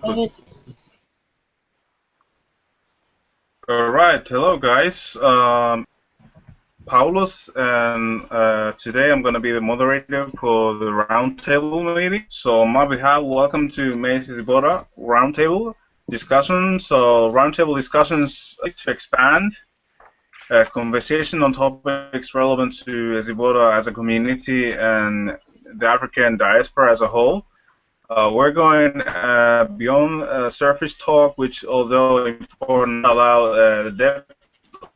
And All right, hello guys. Paulus, and today I'm going to be the moderator for the roundtable meeting. So, on my behalf, welcome to May's Ezibota Roundtable discussion. So, roundtable discussions to expand conversation on topics relevant to Ezibota as a community and the African diaspora as a whole. We're going beyond surface talk, which, although important, allow the depth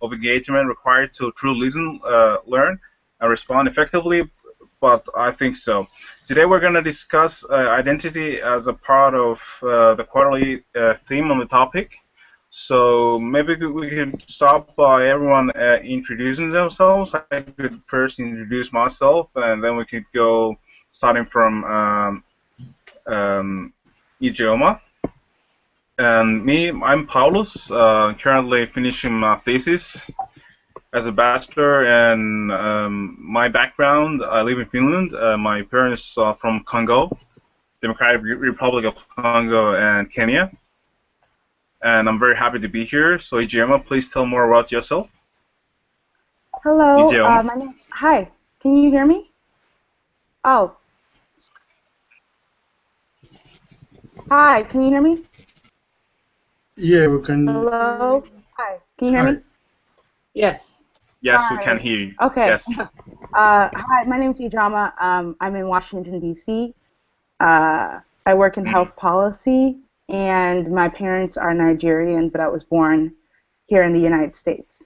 of engagement required to truly listen, learn, and respond effectively. But I think so. Today we're going to discuss identity as a part of the quarterly theme on the topic. So maybe we could start by everyone introducing themselves. I could first introduce myself, and then we could go starting from Ijeoma. And me, I'm Paulus, currently finishing my thesis as a bachelor. And my background, I live in Finland. My parents are from Congo, Democratic Republic of Congo, and Kenya. And I'm very happy to be here. So, Ijeoma, please tell more about yourself. Hello, Ijeoma. hi, can you hear me? Oh, hi, can you hear me? Yeah, we can. Hello, hi, can you hear Hi. me? yes, Yes, we Hi. can hear you. Okay. Yes. Hi, my name is Ijeoma. I'm in Washington, D.C. I work in health policy, and my parents are Nigerian, but I was born here in the United States.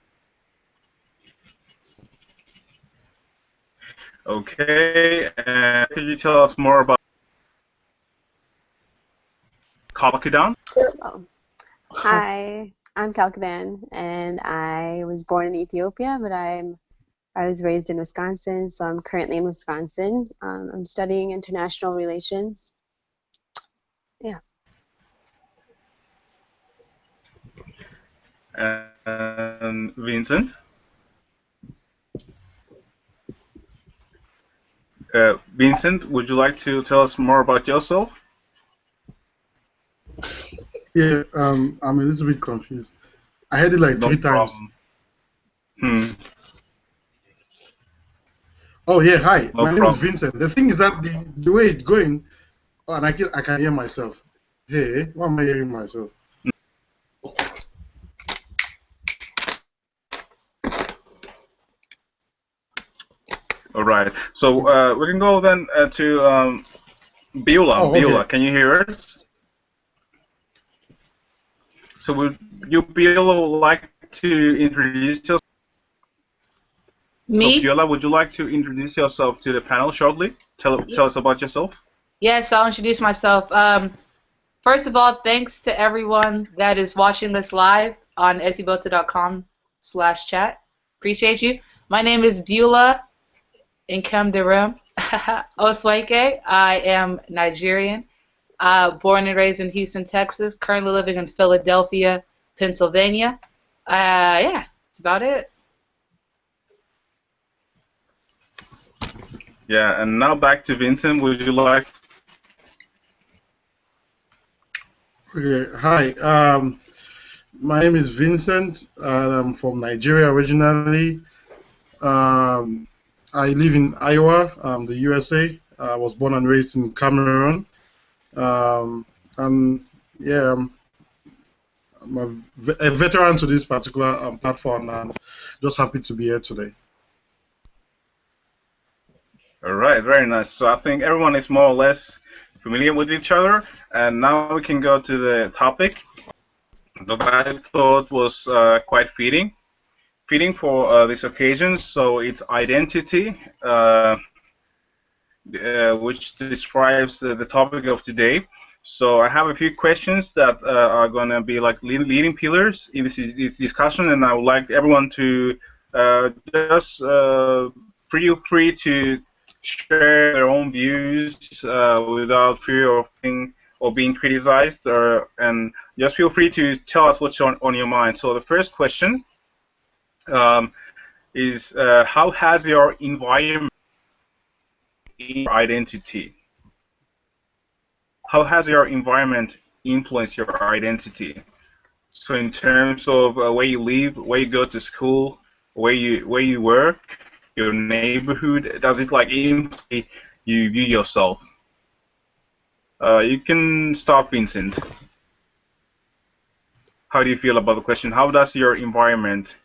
Okay. And could you tell us more about Kabakudan? Oh. Hi, I'm Kalkadan, and I was born in Ethiopia, but I was raised in Wisconsin, so I'm currently in Wisconsin. I'm studying international relations. Yeah. And Vincent? Vincent, would you like to tell us more about yourself? Yeah, I'm a little bit confused. I heard it like No three times. problem. Oh yeah, hi. No My name is problem. Vincent. The thing is that the way it's going, and I can hear myself. Hey, why am I hearing myself? All right. So we can go then to Beulah. Oh, Beulah, okay. can you hear us? So would you, Beulah, like to introduce yourself? So me. Beulah, would you like to introduce yourself to the panel shortly? Tell us about yourself. Yes, I'll introduce myself. First of all, thanks to everyone that is watching this live on ezibota.com/chat. Appreciate you. My name is Beulah Nkamdirim Oswaike. I am Nigerian. Born and raised in Houston, Texas. Currently living in Philadelphia, Pennsylvania. Yeah, that's about it. Yeah, and now back to Vincent. Would you like? Okay. Hi. My name is Vincent. I'm from Nigeria originally. I live in Iowa, the USA. I was born and raised in Cameroon. Um, and yeah, I'm a veteran to this particular platform, and just happy to be here today. All right, very nice. So I think everyone is more or less familiar with each other, and now we can go to the topic that I thought was quite fitting for this occasion. So it's identity, which describes the topic of today. So I have a few questions that are going to be like leading pillars in this discussion, and I would like everyone to just feel free to share their own views without fear of being criticized, and just feel free to tell us what's on your mind. So the first question um, is, how has your environment identity? How has your environment influence your identity? So in terms of where you live, where you go to school, where you work, your neighborhood, does it like imply you yourself? You can start, Vincent. How do you feel about the question? How does your environment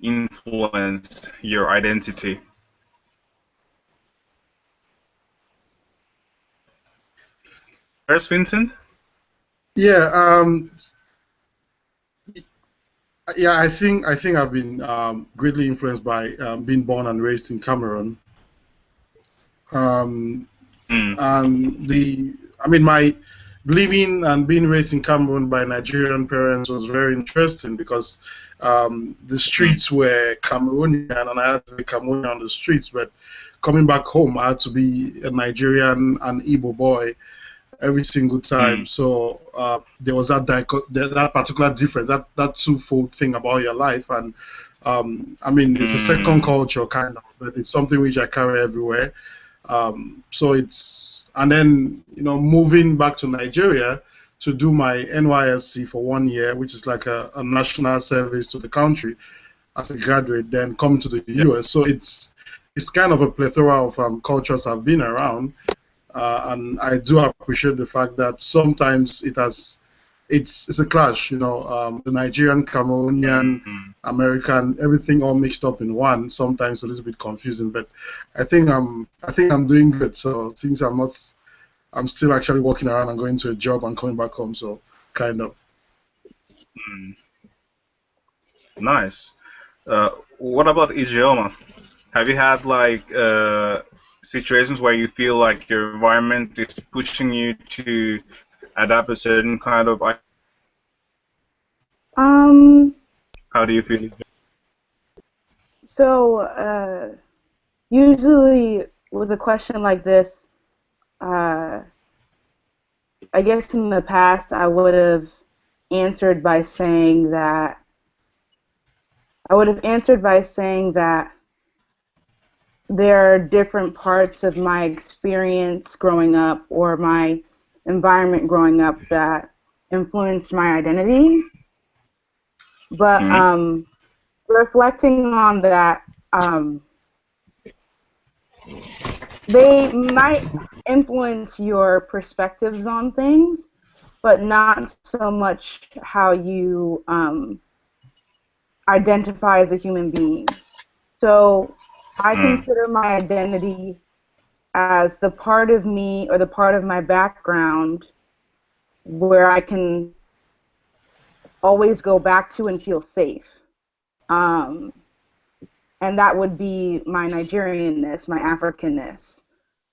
influence your identity? First, Vincent? Yeah, yeah. I think I've been greatly influenced by being born and raised in Cameroon. Um, Mm, and I mean, my living and being raised in Cameroon by Nigerian parents was very interesting because the mm, streets were Cameroonian and I had to be Cameroonian on the streets, but coming back home, I had to be a Nigerian and Igbo boy every single time. mm, So there was that particular difference, that twofold thing about your life, and I mean, it's a second mm, culture kind of, but it's something which I carry everywhere. So it's, and then, moving back to Nigeria to do my NYSC for 1 year, which is like a national service to the country as a graduate, then come to the yeah, US. So it's kind of a plethora of cultures I've been around, and I do appreciate the fact that sometimes it's a clash, the Nigerian, Cameroonian, mm, American, everything all mixed up in one. Sometimes a little bit confusing, but I think I'm doing good. So since I'm still actually walking around and going to a job and coming back home. So kind of. mm. Nice. Uh, what about Ijeoma? Have you had like situations where you feel like your environment is pushing you to adapt a certain kind of? Um, How do you feel? so usually with a question like this, uh, I guess in the past I would have answered by saying that there are different parts of my experience growing up or my environment growing up that influenced my identity. But Mm, reflecting on that, um, they might influence your perspectives on things, but not so much how you identify as a human being. So I mm, consider my identity as the part of me or the part of my background where I can always go back to and feel safe. Um, and that would be my Nigerianness, my Africanness.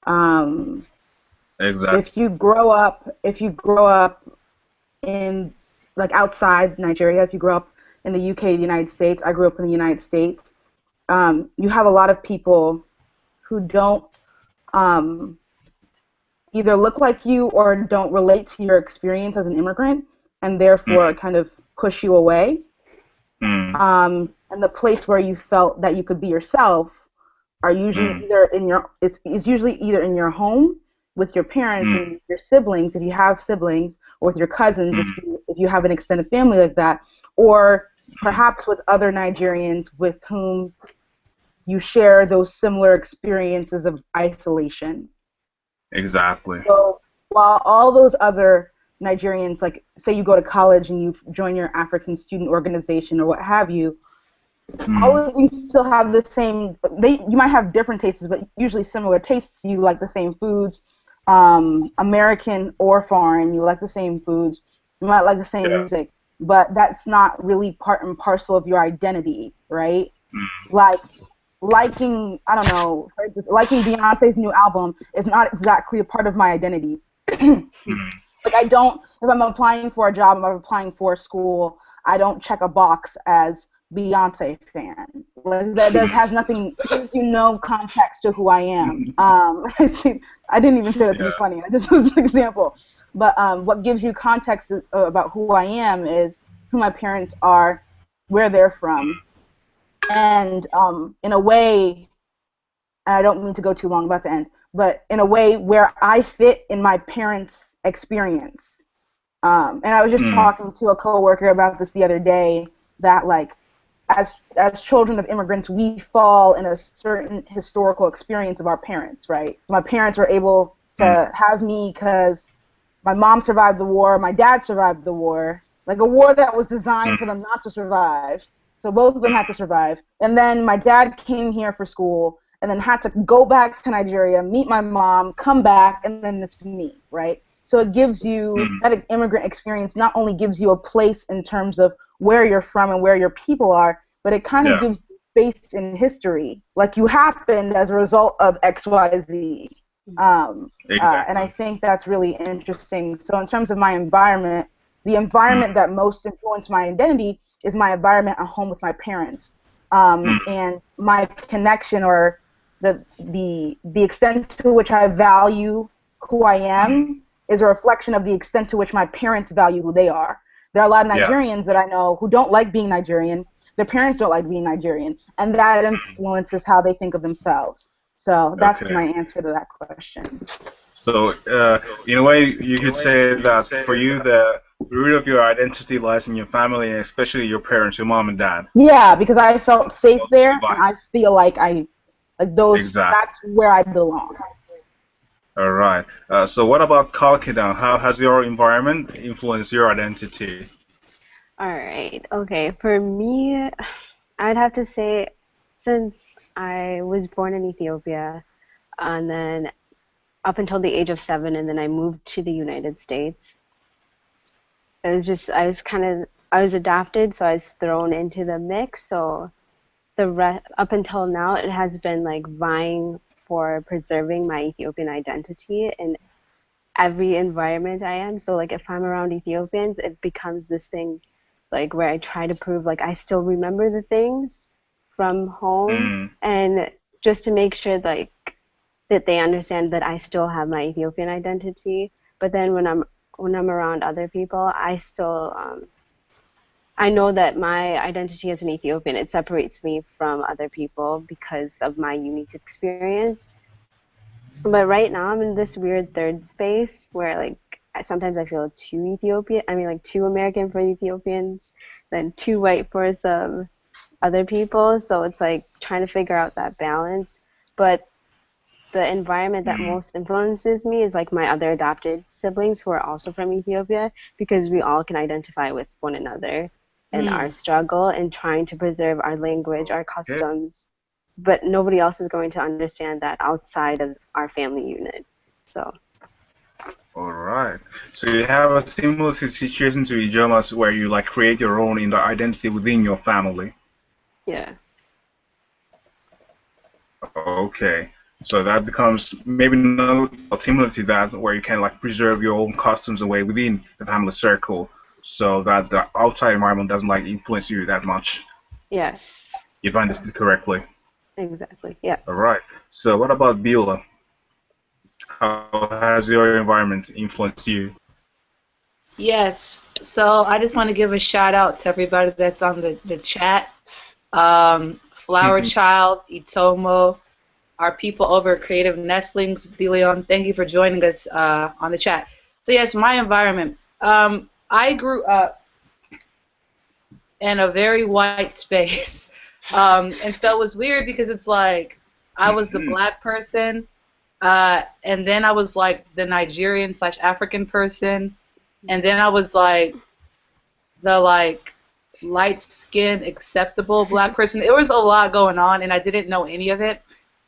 Um, exactly. if you grow up in like outside Nigeria, if you grow up in the UK, the United States, I grew up in the United States. You have a lot of people who don't um, either look like you or don't relate to your experience as an immigrant, and therefore Mm, kind of push you away. mm, And the place where you felt that you could be yourself are usually mm, either in your it's usually either in your home with your parents mm, and your siblings if you have siblings, or with your cousins mm, if you have an extended family like that, or perhaps with other Nigerians with whom you share those similar experiences of isolation. exactly. So while all those other Nigerians, like say you go to college and you join your African student organization or what have you, all Mm, of you still have the same. You might have different tastes, but usually similar tastes. You like the same foods, American or foreign. You like the same foods. You might like the same yeah. music, but that's not really part and parcel of your identity, right? Mm, Like liking, I don't know, for instance, liking Beyonce's new album is not exactly a part of my identity. mm, Like I don't, if I'm applying for a job, I'm applying for a school, I don't check a box as Beyonce fan. Like that does has nothing, it gives you no context to who I am. mm. I didn't even say that to be Yeah. funny. I just was an example. But what gives you context about who I am is who my parents are, where they're from, and in a way, and I don't mean to go too long, about to end, but in a way where I fit in my parents' experience. And I was just talking to a coworker about this the other day, that like as children of immigrants, we fall in a certain historical experience of our parents, right? My parents were able to have me because my mom survived the war, my dad survived the war, like a war that was designed for them not to survive. So both of them had to survive. And then my dad came here for school and then had to go back to Nigeria, meet my mom, come back, and then it's me, right? So it gives you, that immigrant experience not only gives you a place in terms of where you're from and where your people are, but it kind of gives you space in history. Like you happened as a result of X, Y, Z. Exactly. And I think that's really interesting. So in terms of my environment, the environment that most influenced my identity is my environment at home with my parents. And my connection, or the extent to which I value who I am, is a reflection of the extent to which my parents value who they are. There are a lot of Nigerians that I know who don't like being Nigerian. Their parents don't like being Nigerian, and that influences how they think of themselves. So that's my answer to that question. So, in a way, you could say that for you, the root of your identity lies in your family, and especially your parents, your mom and dad. Yeah, because I felt safe there, and I feel like that's where I belong. All right. So what about Kalkidan? How has your environment influenced your identity? All right. Okay. For me, I'd have to say, since I was born in Ethiopia, and then up until the age of 7, and then I moved to the United States, it was just, I was adopted, so I was thrown into the mix. So up until now, it has been like vying for preserving my Ethiopian identity in every environment I am. So like if I'm around Ethiopians, it becomes this thing like where I try to prove like I still remember the things from home, and just to make sure like that they understand that I still have my Ethiopian identity. But then when I'm around other people, I still I know that my identity as an Ethiopian, it separates me from other people because of my unique experience. But right now I'm in this weird third space where like sometimes I feel too too American for Ethiopians, then too white for some other people. So it's like trying to figure out that balance. But the environment that most influences me is like my other adopted siblings who are also from Ethiopia, because we all can identify with one another in our struggle and trying to preserve our language, our customs. But nobody else is going to understand that outside of our family unit. So. All right. So you have a similar situation to Ijomas where you like create your own identity within your family. Yeah. Okay. So that becomes maybe not similar to that, where you can like preserve your own customs and way within the family circle, so that the outside environment doesn't like influence you that much. Yes. If I understood correctly. Exactly. Yeah. All right. So what about Beulah? How has your environment influenced you? Yes. So I just want to give a shout out to everybody that's on the chat. Flower Child, Itomo, our people over at Creative Nestlings, DeLeon, thank you for joining us on the chat. So yes, my environment. I grew up in a very white space. And so it was weird because it's like I was the black person, and then I was like the Nigerian / African person, and then I was like the light-skinned acceptable black person. There was a lot going on, and I didn't know any of it.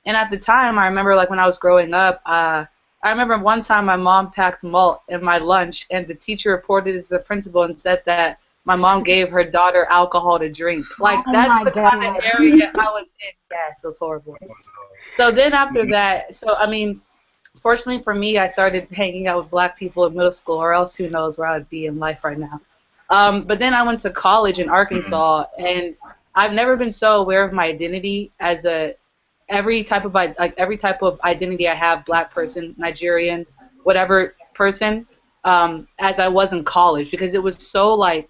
And at the time, I remember like when I was growing up, I remember one time my mom packed malt in my lunch, and the teacher reported it to the principal and said that my mom gave her daughter alcohol to drink. Like, that's the kind of area I was in. Yes, it was horrible. So then after that, so I mean, fortunately for me, I started hanging out with black people in middle school, or else who knows where I would be in life right now. But then I went to college in Arkansas, and I've never been so aware of my identity as every type of identity I have, black person, Nigerian, whatever person, as I was in college, because it was so like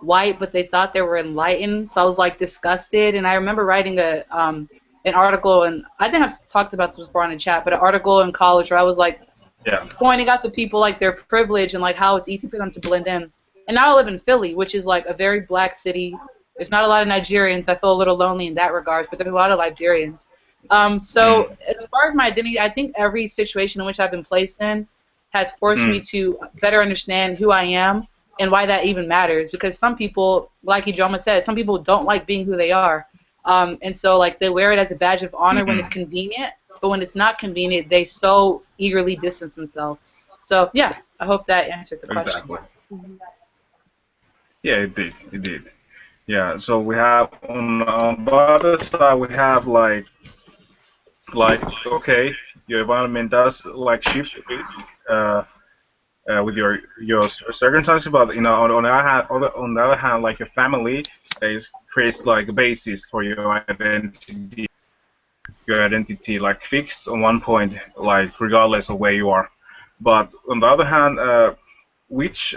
white, but they thought they were enlightened, so I was like disgusted. And I remember writing an article, and I think I've talked about this before in the chat, but an article in college where I was like Yeah. pointing out to people like their privilege and like how it's easy for them to blend in. And now I live in Philly, which is like a very black city. There's not a lot of Nigerians. I feel a little lonely in that regards, but there's a lot of Nigerians. So Mm. as far as my identity, I think every situation in which I've been placed in has forced me Mm. to better understand who I am and why that even matters. Because some people, like Ijoma said, some people don't like being who they are. And so like they wear it as a badge of honor when it's Mm. convenient, but when it's not convenient, they so eagerly distance themselves. So yeah, I hope that answered the question. Exactly. Mhm. Yeah, it did. It did. Yeah. So we have on the other side we have like okay, your environment does like shift a bit. Uh, with your circumstances, but you know, on the other hand, like your family is creates like a basis for your identity like fixed on one point, like regardless of where you are. But on the other hand, which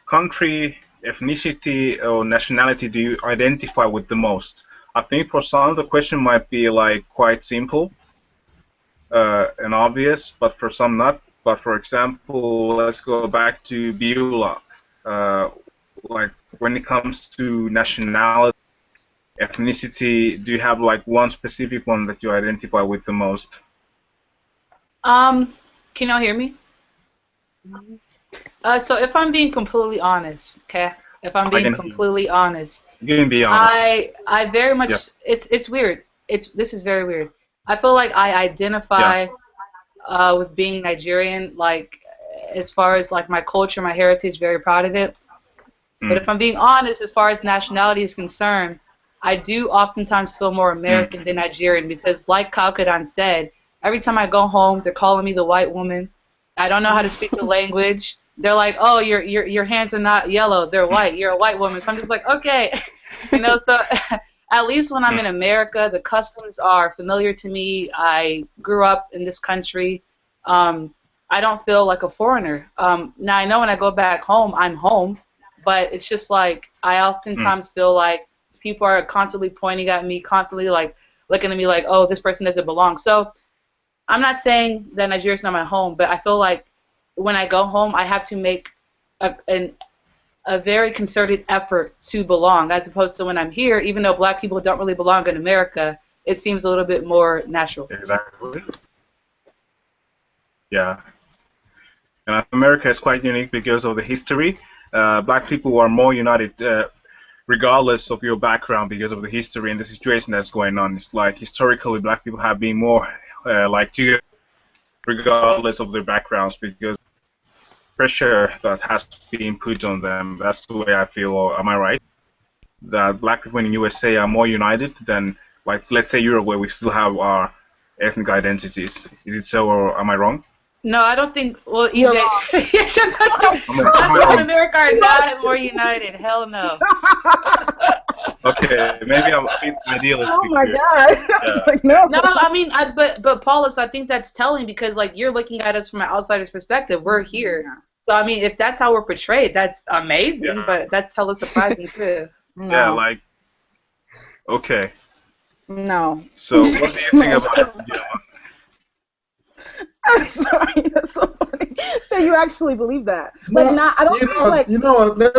country, ethnicity, or nationality do you identify with the most? I think for some the question might be like quite simple and obvious, but for some not. But for example, let's go back to Beulah. Uh, like when it comes to nationality, ethnicity, do you have like one specific one that you identify with the most? Um, can y'all hear me? Mhm. So if I'm being completely honest, okay, if I'm I being can hear you. completely honest, You can be honest. I very Yeah, much it's weird. This is very weird. I feel like I yeah. identify with being Nigerian, like as far as like my culture, my heritage, very proud of it. But Mm, if I'm being honest, as far as nationality is concerned, I do oftentimes feel more mm. American than Nigerian because, like Kalkadan said, every time I go home, they're calling me the white woman. I don't know how to speak the language. They're like, "Oh, your hands are not yellow; they're white. You're a white woman." So I'm just like, "Okay," you know. So at least when I'm in America, the customs are familiar to me. I grew up in this country. Um, I don't feel like a foreigner. Now I know when I go back home, I'm home, but it's just like I Mm. oftentimes feel like people are constantly pointing at me, constantly like looking at me like, oh, this person doesn't belong. So I'm not saying that Nigeria's not my home, but I feel like when I go home, I have to make a very concerted effort to belong, as opposed to when I'm here, even though black people don't really belong in America, it seems a little bit more natural. Exactly. Yeah. And America is quite unique because of the history. Black people are more united, regardless of your background, because of the history and the situation that's going on. It's like historically, black people have been more like together, regardless of their backgrounds, because pressure that has been put on them. That's the way I feel. Or am I right? That black people in USA are more united than, like, let's say Europe, where we still have our ethnic identities. Is it so, or am I wrong? No, I don't think. Well, You're EJ, wrong. black Am I people in wrong? America are not more united. Hell no. Okay, maybe I'm a bit Oh idealistic my here. God. Yeah. Like, no. No, I mean, but Paulus, I think that's telling because like you're looking at us from an outsider's perspective. We're here, Yeah. so I mean, if that's how we're portrayed, that's amazing. Yeah. But that's hella surprising too. Yeah, No. like, okay. No. So, what do you think No. about it? Yeah. I'm sorry. That's so funny. So you actually believe that? Like, No, not. I don't think like. you know what?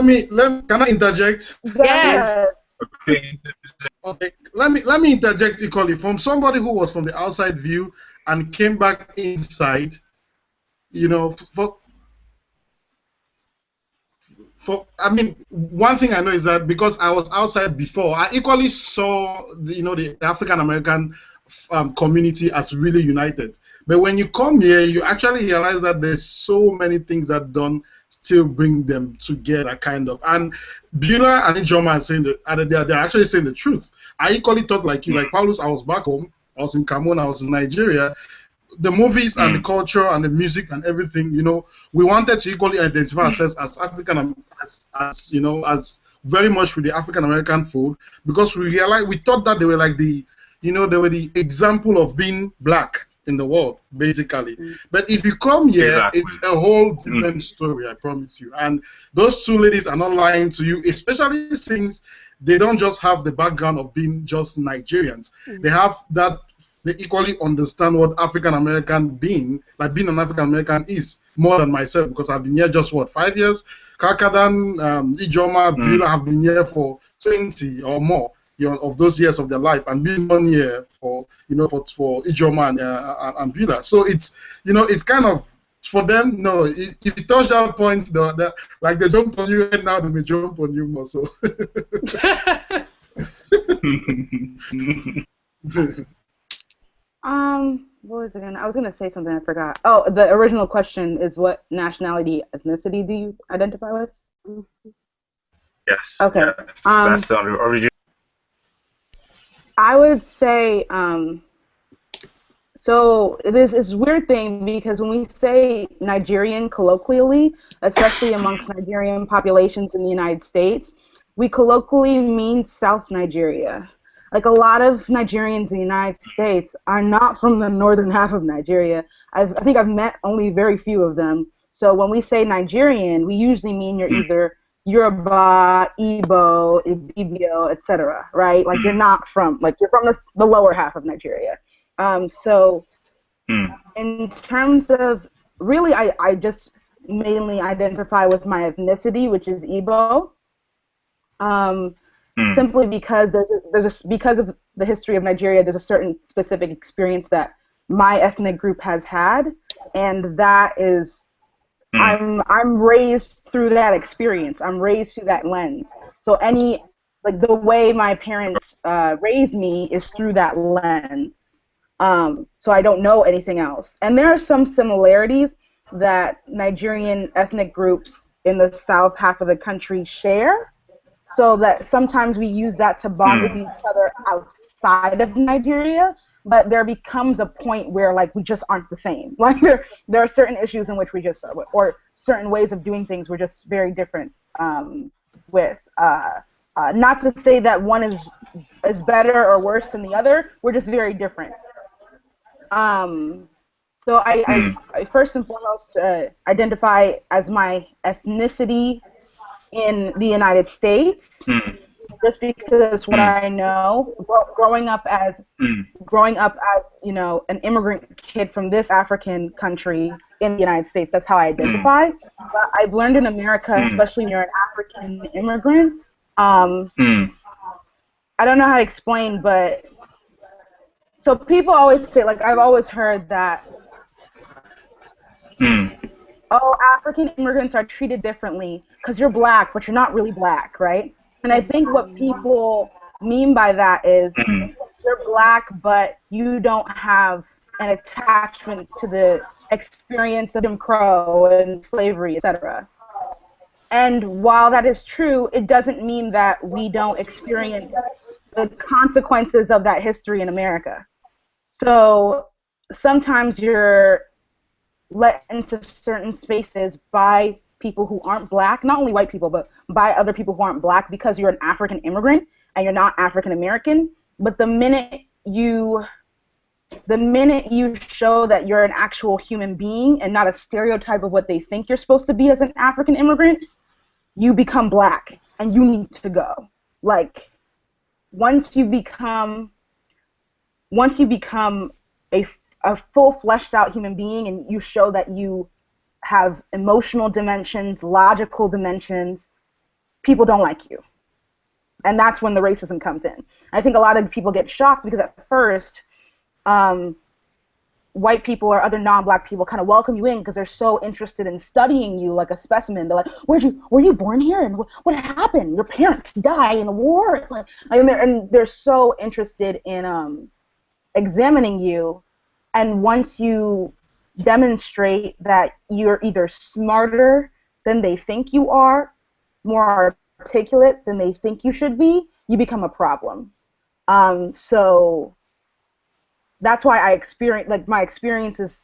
Can I interject, Go Yes. ahead. Okay. Okay, let me interject equally from somebody who was from the outside view and came back inside. You know, for I mean, one thing I know is that because I was outside before, I equally saw the African American community as really united. But when you come here, you actually realize that there's so many things that don't still bring them together, kind of. And Beulah and Ijoma are saying they're actually saying the truth. I equally thought like you, like Paulus. I was back home. I was in Cameroon. I was in Nigeria. The movies and the Mm, culture and the music and everything, we wanted to equally identify ourselves as African, as as very much with the African American food, because we realized we thought that they were like they were the example of being black in the world, basically. Mm. But if you come here, exactly. it's a whole Mm, different story, I promise you. And those two ladies are not lying to you, especially since they don't just have the background of being just Nigerians. Mm. They have that they equally understand what African American being, like being an African American, is more than myself, because I've been here just what, 5 years. Kalkadan, Ijoma, Beulah have been here for 20 or more, of those years of their life, and being 1 year for for Ijoma and Beulah. So it's it's kind of, for them, no, if you touch that point, like they jump on you right now, they may jump on you more. So. What was it again? I was gonna say something, I forgot. Oh, the original question is, what nationality, ethnicity do you identify with? Yes. Okay. Yes, that's the origin. I would say, so this is a weird thing, because when we say Nigerian colloquially, especially amongst Nigerian populations in the United States, we colloquially mean South Nigeria. Like, a lot of Nigerians in the United States are not from the northern half of Nigeria. I think I've met only very few of them. So when we say Nigerian, we usually mean you're either Yoruba, Igbo, Ibibio, etc. Right? Like, you're not from, like, you're from the lower half of Nigeria. So in terms of, really, I just mainly identify with my ethnicity, which is Igbo. Simply because because of the history of Nigeria, there's a certain specific experience that my ethnic group has had, and that is, I'm raised through that experience. I'm raised through that lens. So the way my parents raised me is through that lens. So I don't know anything else. And there are some similarities that Nigerian ethnic groups in the south half of the country share, so that sometimes we use that to bond with each other outside of Nigeria, but there becomes a point where, like, we just aren't the same. Like, there are certain issues in which we just, or certain ways of doing things we're just very different with. Not to say that one is better or worse than the other, we're just very different. So I first and foremost identify as my ethnicity in the United States, just because it's what I know. Growing up as an immigrant kid from this African country in the United States, that's how I identify. But I've learned in America, especially when you're an African immigrant, I don't know how to explain, but so people always say, like, I've always heard that, oh, African immigrants are treated differently because you're black, but you're not really black, right? And I think what people mean by that is, you're black, but you don't have an attachment to the experience of Jim Crow and slavery, etc. And while that is true, it doesn't mean that we don't experience the consequences of that history in America. So sometimes you're let into certain spaces by people who aren't black, not only white people, but by other people who aren't black, because you're an African immigrant and you're not African American. But the minute you show that you're an actual human being and not a stereotype of what they think you're supposed to be as an African immigrant, you become black and you need to go. Like, once you become a full fleshed out human being, and you show that you have emotional dimensions, logical dimensions, people don't like you. And that's when the racism comes in. I think a lot of people get shocked because at first, white people or other non-black people kind of welcome you in because they're so interested in studying you like a specimen. They're like, were you born here? And what happened? Your parents died in the war? And they're so interested in examining you. And once you demonstrate that you're either smarter than they think you are, more articulate than they think you should be, you become a problem. So that's why my experience is,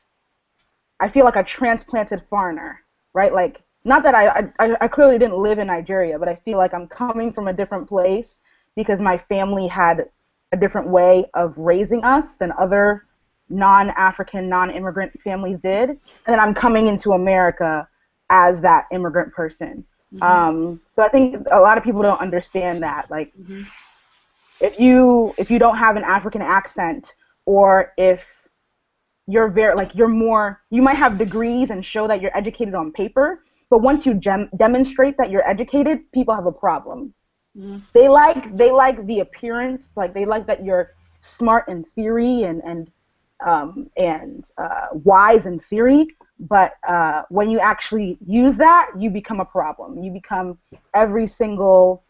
I feel like a transplanted foreigner, right? Like, not that I clearly didn't live in Nigeria, but I feel like I'm coming from a different place because my family had a different way of raising us than other non-African, non-immigrant families did. And then I'm coming into America as that immigrant person. So I think a lot of people don't understand that. Like, if you don't have an African accent, or if you're very like you're more, you might have degrees and show that you're educated on paper, but once you demonstrate that you're educated, people have a problem. Mm-hmm. They like the appearance, like they like that you're smart in theory and wise in theory, but when you actually use that, you become a problem. You become every single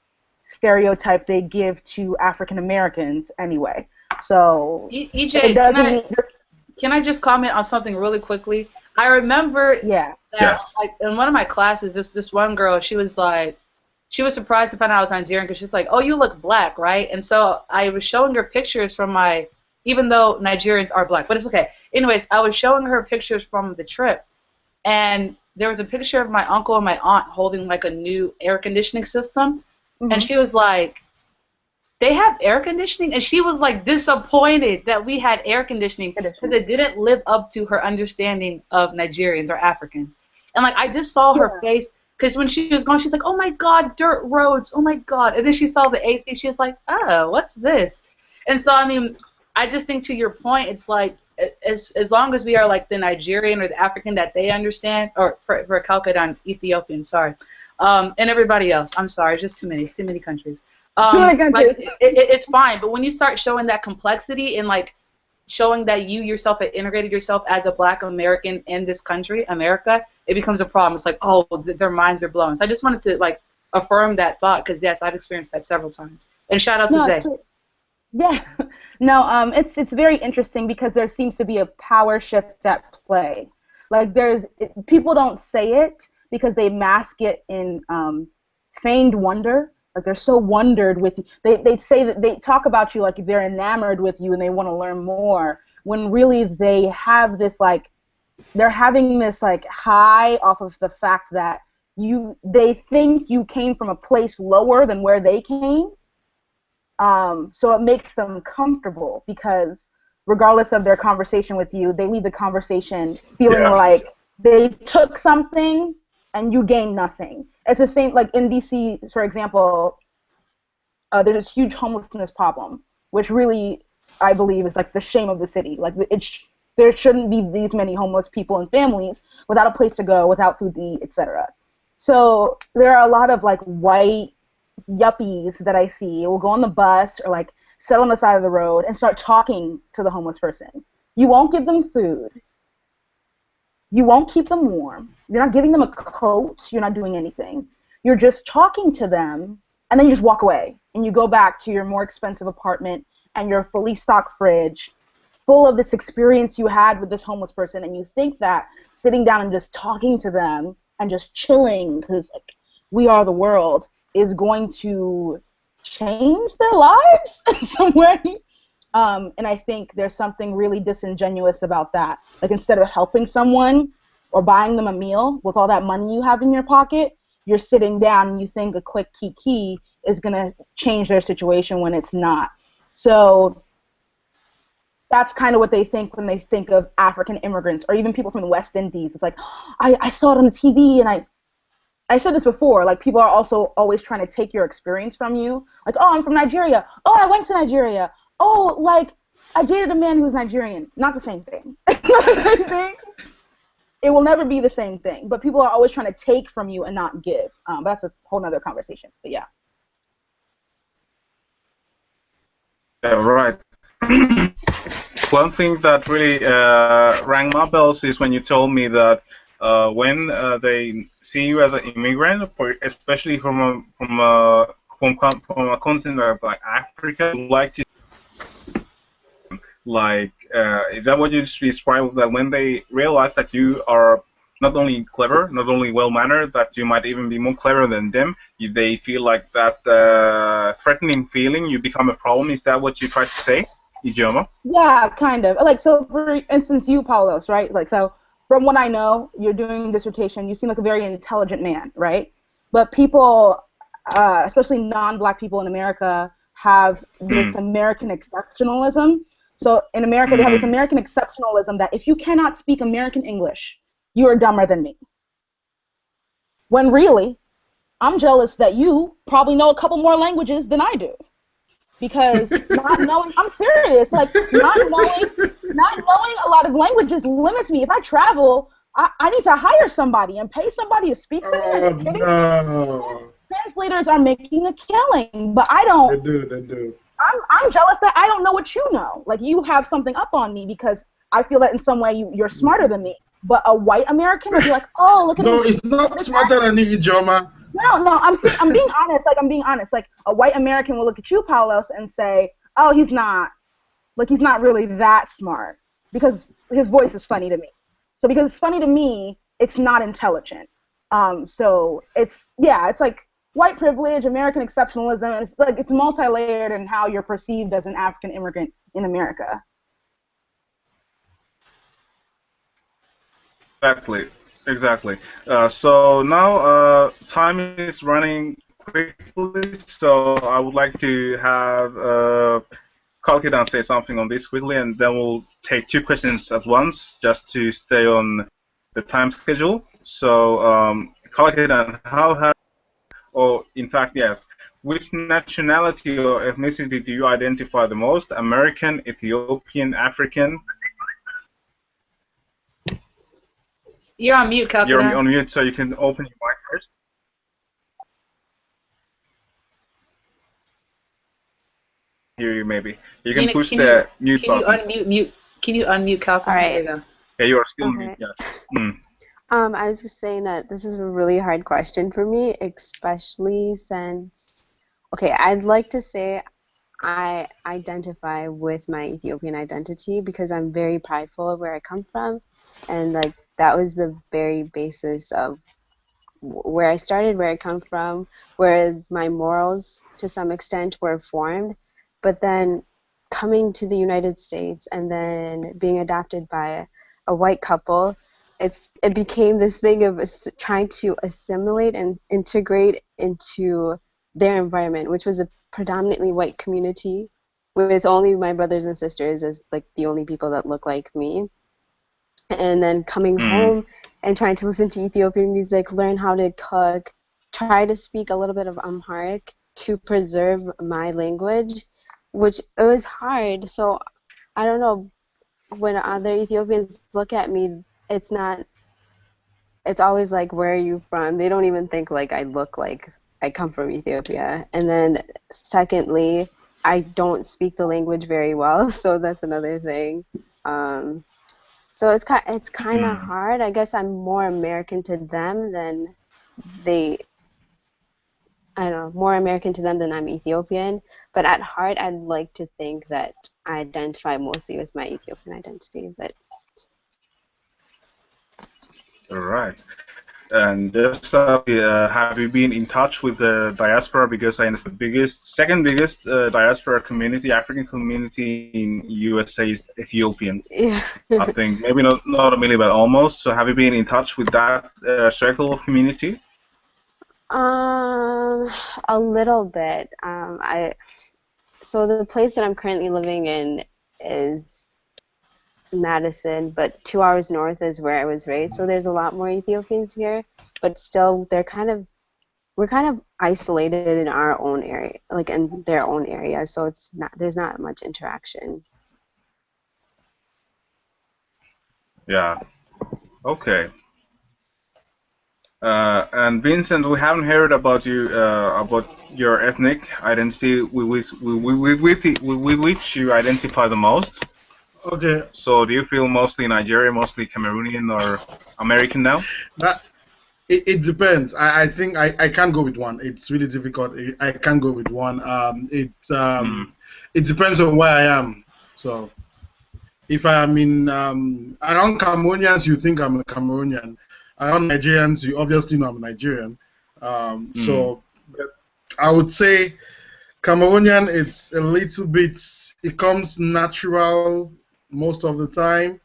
stereotype they give to African Americans anyway. So EJ, it doesn't mean. can I just comment on something really quickly? I remember Yeah. that Yes. like in one of my classes, this one girl, she was surprised to find out I was Nigerian because she's like, "Oh, you look black, right?" And so I was showing her pictures from even though Nigerians are black, but it's okay. Anyways, I was showing her pictures from the trip, and there was a picture of my uncle and my aunt holding like a new air conditioning system, and she was like, "They have air conditioning?" And she was like disappointed that we had air conditioning because it didn't live up to her understanding of Nigerians or Africans. And like I just saw her face. Because when she was going, she's like, "Oh my God, dirt roads! Oh my God!" And then she saw the AC. She was like, "Oh, what's this?" And so, I mean, I just think to your point, it's like as long as we are like the Nigerian or the African that they understand, or for Calcutta, Ethiopian, sorry, and everybody else. I'm sorry, just too many countries. Too many countries. Like it's fine, but when you start showing that complexity and like showing that you yourself have integrated yourself as a Black American in this country, America, it becomes a problem. It's like, oh, their minds are blown. So I just wanted to like affirm that thought because yes, I've experienced that several times. And shout out to Zay. Yeah, no, it's very interesting because there seems to be a power shift at play. Like people don't say it because they mask it in feigned wonder. Like they're so wondered with you. They say that they talk about you like they're enamored with you and they want to learn more. When really they have this like they're having this like high off of the fact that they think you came from a place lower than where they came. So it makes them comfortable because regardless of their conversation with you, they leave the conversation feeling like they took something and you gain nothing. It's the same, like in DC, for example, there's this huge homelessness problem, which really, I believe, is like the shame of the city. Like there shouldn't be these many homeless people and families without a place to go, without food to eat, etc. So there are a lot of like white yuppies that I see will go on the bus or like sit on the side of the road and start talking to the homeless person. You won't give them food. You won't keep them warm. You're not giving them a coat. You're not doing anything. You're just talking to them, and then you just walk away. And you go back to your more expensive apartment and your fully stocked fridge full of this experience you had with this homeless person, and you think that sitting down and just talking to them and just chilling, because like, we are the world, is going to change their lives in some way. And I think there's something really disingenuous about that. Like instead of helping someone or buying them a meal with all that money you have in your pocket, you're sitting down and you think a quick kiki is going to change their situation when it's not. So that's kind of what they think when they think of African immigrants or even people from the West Indies. It's like, I saw it on the TV and I said this before, like people are also always trying to take your experience from you. Like, oh, I'm from Nigeria. Oh, I went to Nigeria. Oh, like I dated a man who was Nigerian. Not the same thing. Not the same thing. It will never be the same thing. But people are always trying to take from you and not give. But that's a whole nother conversation. But yeah. Yeah, right. One thing that really rang my bells is when you told me that when they see you as an immigrant, especially from a continent like Africa, like to is that what you described? That when they realize that you are not only clever, not only well-mannered, that you might even be more clever than them, they feel like that threatening feeling, you become a problem. Is that what you try to say, Ijoma? Yeah, kind of. Like, so for instance, you, Paulos, right? Like, so from what I know, you're doing a dissertation, you seem like a very intelligent man, right? But people, especially non-black people in America, have this American exceptionalism. So in America, they have this American exceptionalism that if you cannot speak American English, you are dumber than me. When really, I'm jealous that you probably know a couple more languages than I do. because not knowing, I'm serious, like not knowing a lot of languages limits me. If I travel, I need to hire somebody and pay somebody to speak for me. Are you kidding me? No. Translators are making a killing, but I They don't. do. I'm jealous that I don't know what you know. Like, you have something up on me because I feel that in some way you're smarter than me. But a white American would be like, oh, look at No, him. it's not smarter than you, Ijoma. No, I'm being honest. Like, I'm being honest. Like, a white American will look at you, Paulos, and say, oh, he's not really that smart because his voice is funny to me. So because it's funny to me, it's not intelligent. So it's like white privilege, American exceptionalism, and it's like it's multi-layered in how you're perceived as an African immigrant in America. Exactly. So now time is running quickly, so I would like to have Kalkidan say something on this quickly, and then we'll take 2 questions at once just to stay on the time schedule. So, Kalkidan, in fact, yes, which nationality or ethnicity do you identify the most? American, Ethiopian, African? You're on mute, You're Kalkidan. on mute, so you can open your mic first. Hear you maybe. You can push the mute button. Can you unmute Kalkidan? All right. There you go. Yeah, you are still Okay. mute, yes. Mm. I was just saying that this is a really hard question for me, especially since, okay, I'd like to say I identify with my Ethiopian identity because I'm very prideful of where I come from, and like that was the very basis of where I started, where I come from, where my morals to some extent were formed. But then coming to the United States and then being adopted by a white couple, it became this thing of trying to assimilate and integrate into their environment, which was a predominantly white community with only my brothers and sisters as like the only people that look like me. And then coming home and trying to listen to Ethiopian music, learn how to cook, try to speak a little bit of Amharic to preserve my language, which it was hard. So I don't know, when other Ethiopians look at me, it's always like, where are you from? They don't even think like I look like I come from Ethiopia. And then secondly, I don't speak the language very well, so that's another thing. So it's kind of hard. I guess I'm more American to them than more American to them than I'm Ethiopian. But at heart, I'd like to think that I identify mostly with my Ethiopian identity. But All right. And just have you been in touch with the diaspora? Because I understand the second biggest diaspora community, African community in USA is Ethiopian. yeah. I think maybe not a million, but almost. So have you been in touch with that circle of community? A little bit. So the place that I'm currently living in is Madison, but 2 hours north is where I was raised. So there's a lot more Ethiopians here, but still we're kind of isolated in our own area, like in their own area. So there's not much interaction. Yeah. Okay. And Vincent, we haven't heard about you about your ethnic identity with which you identify the most. Okay. So do you feel mostly Nigerian, mostly Cameroonian, or American now? It depends. I think I can't go with one. It's really difficult. I can't go with one. It depends on where I am. So if I am in around Cameroonians, you think I'm a Cameroonian. Around Nigerians, you obviously know I'm Nigerian. So I would say Cameroonian, it's a little bit, it comes natural most of the time.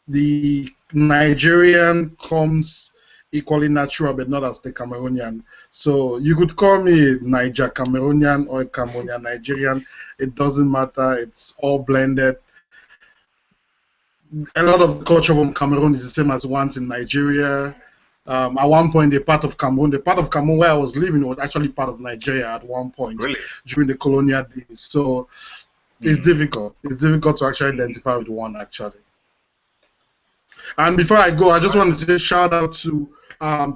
The Nigerian comes equally natural, but not as the Cameroonian. So you could call me Niger Cameroonian or Cameroonian Nigerian. It doesn't matter. It's all blended. A lot of the culture from Cameroon is the same as ones in Nigeria. At one point, they're part of Cameroon. The part of Cameroon where I was living was actually part of Nigeria at one point Really? during the colonial days. So it's difficult. It's difficult to actually identify with one, actually. And before I go, I just wanted to say shout out to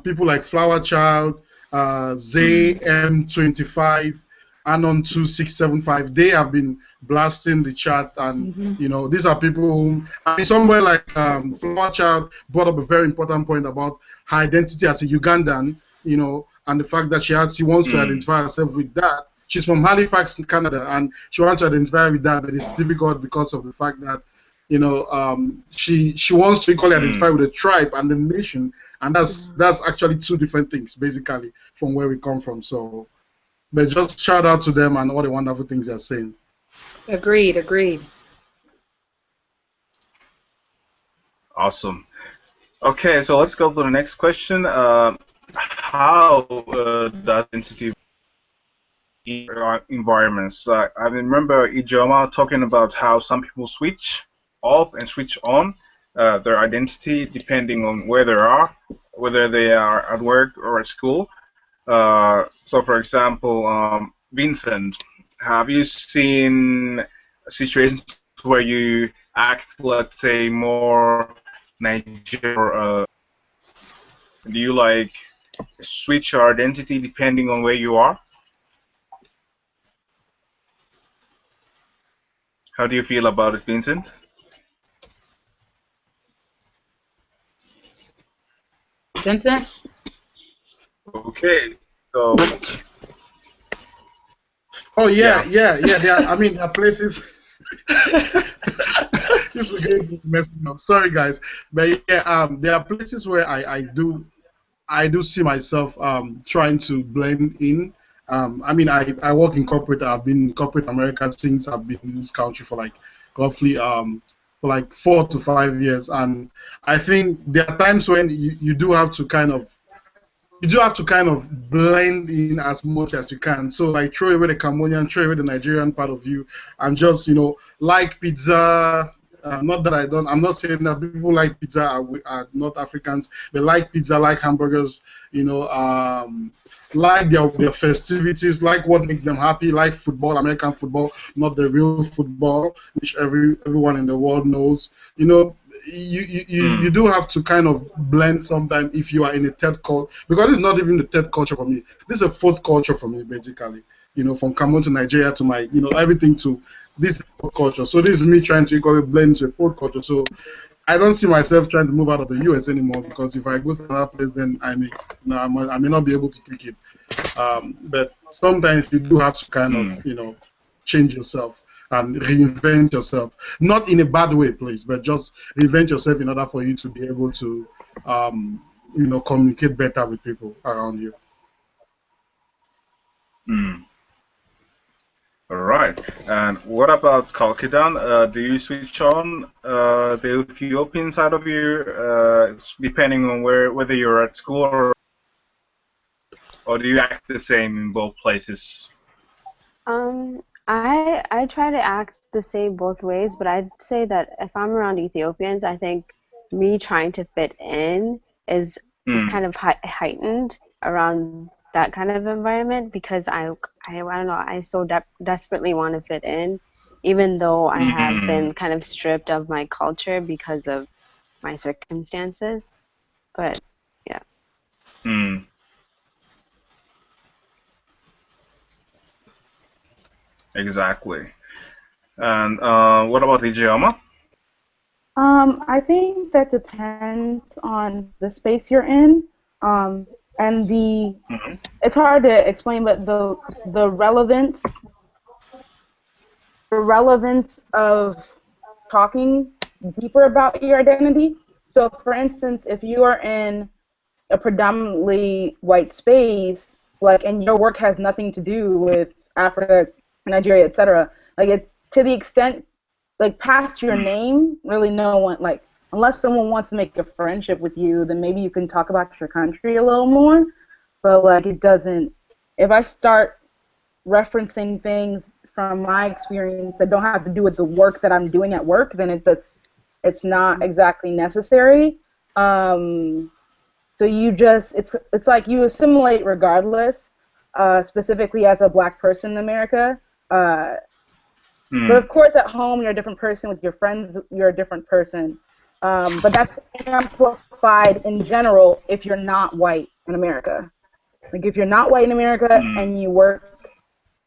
people like Flower Child, ZM25, Anon2675. They have been blasting the chat, and you know, these are people who, I mean, somewhere like Flower Child brought up a very important point about her identity as a Ugandan, you know, and the fact that she wants to identify herself with that. She's from Halifax, Canada, and she wants to identify with that, but it's difficult because of the fact that, you know, she wants to equally identify with the tribe and the nation, and that's actually two different things, basically, from where we come from. So, but just shout out to them and all the wonderful things they're saying. Agreed, agreed. Awesome. Okay, so let's go to the next question. How does identity environments? I remember Ijoma talking about how some people switch off and switch on their identity depending on where they are, whether they are at work or at school. So, for example, Vincent, have you seen situations where you act, let's say, more Nigerian, or do you like switch your identity depending on where you are? How do you feel about it, Vincent? Vincent? Okay, so Oh yeah. There are places. This is going to mess me up. Sorry, guys, but yeah, there are places where I do see myself trying to blend in. I mean, I work in corporate. I've been in corporate America since I've been in this country for like roughly for like 4 to 5 years, and I think there are times when you do have to kind of blend in as much as you can. So like throw away the Cambodian, throw away the Nigerian part of you, and just, you know, like pizza. Not that I'm not saying that people like pizza are not Africans, but like pizza, like hamburgers, you know, like their festivities, like what makes them happy, like football, American football, not the real football, which everyone in the world knows. You know, you do have to kind of blend sometimes if you are in a third culture, because it's not even the third culture for me. This is a fourth culture for me, basically. You know, from Cameroon to Nigeria to my, you know, everything to this culture. So this is me trying to equally blend into a fourth culture. So I don't see myself trying to move out of the US anymore, because if I go to another place, then I may not be able to take it. But sometimes you do have to kind of, you know, change yourself and reinvent yourself. Not in a bad way, please, but just reinvent yourself in order for you to be able to, you know, communicate better with people around you. All right. And what about Kalkidan? Do you switch on the Ethiopian side of you, depending on whether you're at school, or do you act the same in both places? I try to act the same both ways, but I'd say that if I'm around Ethiopians, I think me trying to fit in is it's kind of heightened around that kind of environment, because I don't know, I so desperately want to fit in, even though I have been kind of stripped of my culture because of my circumstances. But yeah. Exactly. And what about Ijoma? I think that depends on the space you're in, and it's hard to explain, but the relevance of talking deeper about your identity. So, for instance, if you are in a predominantly white space, like, and your work has nothing to do with Africa, Nigeria, etc., like, it's to the extent, like, past your name, really no one, like, unless someone wants to make a friendship with you, then maybe you can talk about your country a little more, but, like, it doesn't, if I start referencing things from my experience that don't have to do with the work that I'm doing at work, then it's not exactly necessary. So it's like you assimilate regardless, specifically as a black person in America. But of course, at home, you're a different person. With your friends, you're a different person. But that's amplified in general if you're not white in America. Like if you're not white in America and you work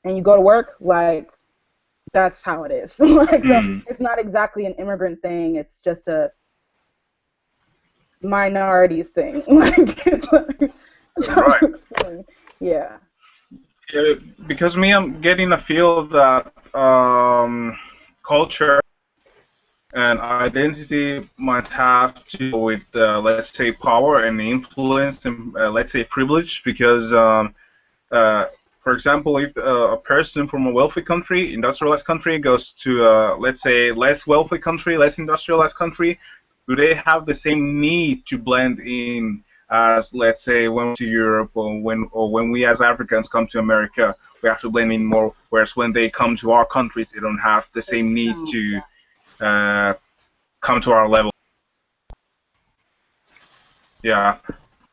and you go to work, like that's how it is. Like so, it's not exactly an immigrant thing. It's just a minorities thing. Like it's hard to explain. Yeah. Because me, I'm getting a feel that culture and identity might have to do with, let's say, power and influence and, let's say, privilege. Because, for example, if a person from a wealthy country, industrialized country, goes to, let's say, less wealthy country, less industrialized country, do they have the same need to blend in as, let's say, when we to Europe or when we as Africans come to America, we have to blend in more, whereas when they come to our countries, they don't have the same need to come to our level. Yeah,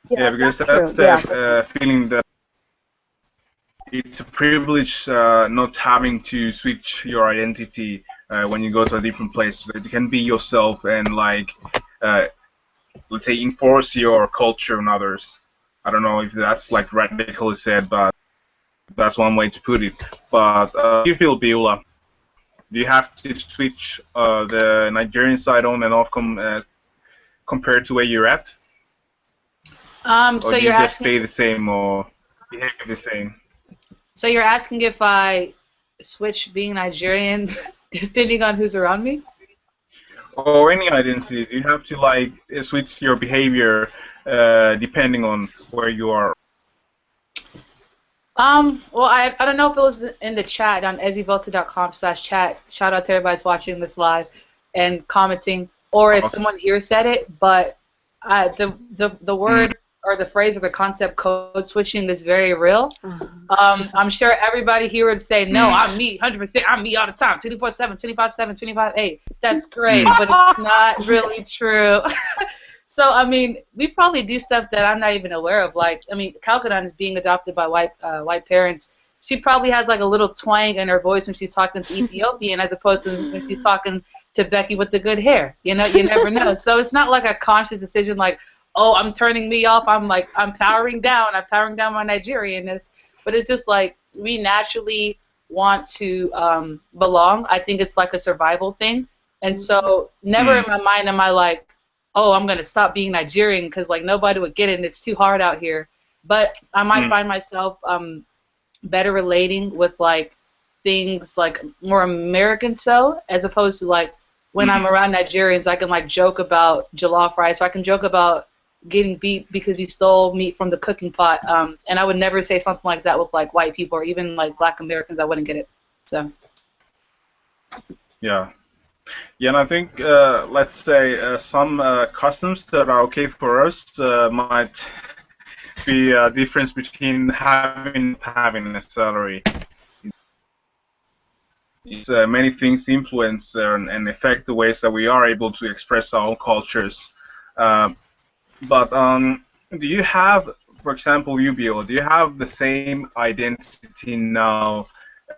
because that's the feeling that it's a privilege not having to switch your identity when you go to a different place, so that you can be yourself and, like, let's say, enforce your culture on others. I don't know if that's, like, radically said, but that's one way to put it. But how do you feel, Beulah? Do you have to switch the Nigerian side on and off compared to where you're at? Or So do you you're just asking, stay the same or behave the same? so you're asking if I switch being Nigerian depending on who's around me? Or any identity? Do you have to, like, switch your behavior depending on where you are? Well, I don't know if it was in the chat on ezibota.com/chat. Shout out to everybody that's watching this live and commenting, or if someone here said it. But the word or the phrase or the concept code switching is very real. I'm sure everybody here would say, no, I'm me, 100%. I'm me all the time, 24/7, 25/7, 25/8. That's great, but it's not really true. So, I mean, we probably do stuff that I'm not even aware of. Like, I mean, Calcadon is being adopted by white parents. She probably has, like, a little twang in her voice when she's talking to Ethiopian as opposed to when she's talking to Becky with the good hair. You know, you never know. So it's not like a conscious decision like, oh, I'm turning me off. I'm powering down. I'm powering down my Nigerianness. But it's just like we naturally want to belong. I think it's like a survival thing. And so never in my mind am I like, oh, I'm going to stop being Nigerian because, like, nobody would get it and it's too hard out here. But I might find myself better relating with, like, things, like, more American so, as opposed to, like, when I'm around Nigerians, I can, like, joke about jollof rice, or I can joke about getting beat because you stole meat from the cooking pot. And I would never say something like that with, like, white people or even, like, black Americans. I wouldn't get it. So. Yeah. Yeah, and I think, let's say, some customs that are okay for us might be a difference between having and not having a salary. It's, many things influence and affect the ways that we are able to express our own cultures. But do you have, for example, do you have the same identity now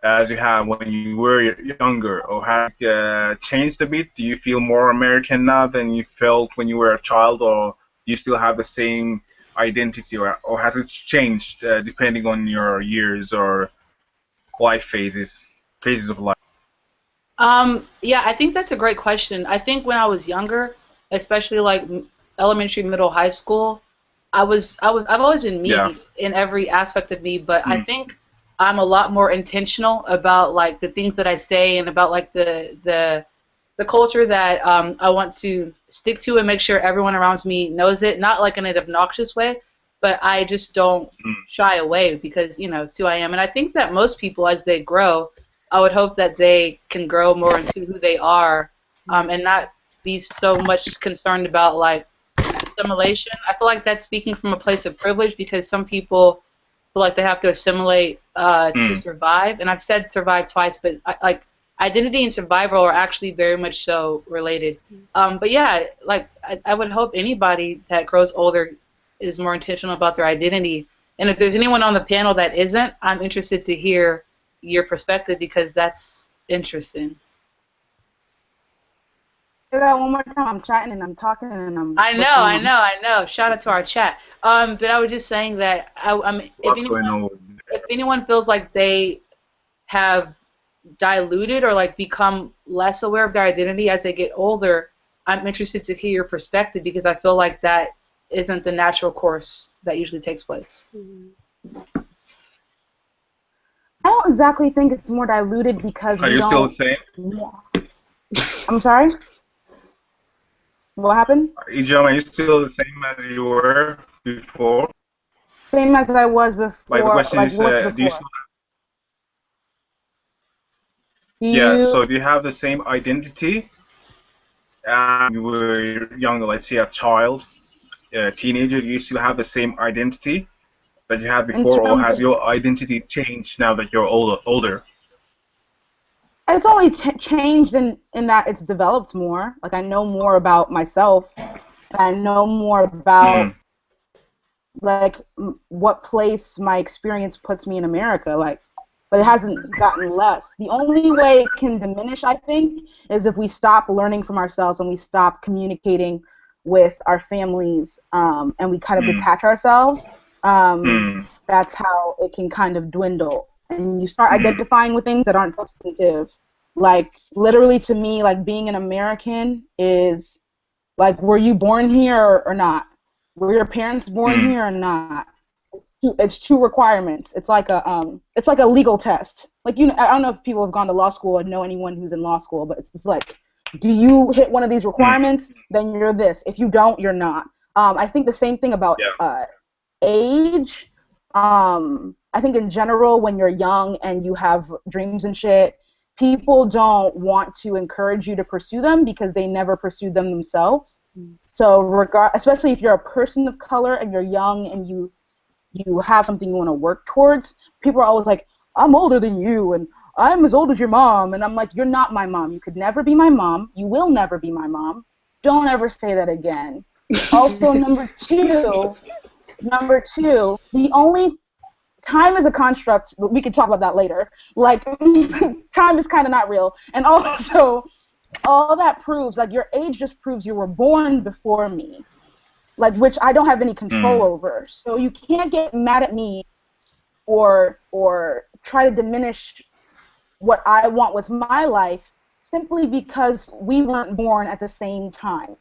as you have when you were younger, or have it changed a bit? Do you feel more American now than you felt when you were a child, or do you still have the same identity, or has it changed depending on your years or life phases of life? Yeah, I think that's a great question. I think when I was younger, especially like elementary, middle, high school, I've always been me in every aspect of me, but I think I'm a lot more intentional about, like, the things that I say and about, like, the culture that I want to stick to and make sure everyone around me knows it, not like in an obnoxious way, but I just don't shy away because, you know, it's who I am. And I think that most people, as they grow, I would hope that they can grow more into who they are and not be so much concerned about, like, assimilation. I feel like that's speaking from a place of privilege because some people feel like they have to assimilate to survive. And I've said survive twice, but like identity and survival are actually very much so related. But yeah, like I would hope anybody that grows older is more intentional about their identity. And if there's anyone on the panel that isn't, I'm interested to hear your perspective because that's interesting. Say that one more time. I'm chatting and I'm talking and I'm I know, what's going I on? know, I know. Shout out to our chat. But I was just saying that What's going on? if anyone feels like they have diluted or like become less aware of their identity as they get older, I'm interested to hear your perspective because I feel like that isn't the natural course that usually takes place. I don't exactly think it's more diluted because Are we you still the don't. same? I'm sorry. What happened? Ijam, are you still the same as you were before? Same as I was Like the before. question Like is, what's do you before? still, Do yeah, you? so do you have the same identity when you were younger, let's say a child, a teenager, do you still have the same identity that you had In before, or terms has of, your identity changed now that you're older? it's only changed in that it's developed more. Like I know more about myself. And I know more about Mm, like what place my experience puts me in America. Like, but it hasn't gotten less. The only way it can diminish, I think, is if we stop learning from ourselves and we stop communicating with our families, and we kind of mm, detach ourselves. Um, mm, that's how it can kind of dwindle, and you start mm, identifying with things that aren't substantive. Like literally, to me, like being an American is like, were you born here or not? Were your parents born mm, here or not? It's two requirements. It's like a legal test. Like I don't know if people have gone to law school or know anyone who's in law school, but it's just like, do you hit one of these mm. requirements? Then you're this. If you don't, you're not. I think the same thing about Yeah. age. I think in general, when you're young and you have dreams and shit, people don't want to encourage you to pursue them because they never pursued them themselves. So, especially if you're a person of color and you're young and you have something you want to work towards, people are always like, I'm older than you and I'm as old as your mom. And I'm like, you're not my mom. You could never be my mom. You will never be my mom. Don't ever say that again. Also, number two, the only time is a construct. We could talk about that later. Like, time is kind of not real. And also, all that proves, like, your age just proves you were born before me, like, which I don't have any control Mm, over. So you can't get mad at me or try to diminish what I want with my life simply because we weren't born at the same time.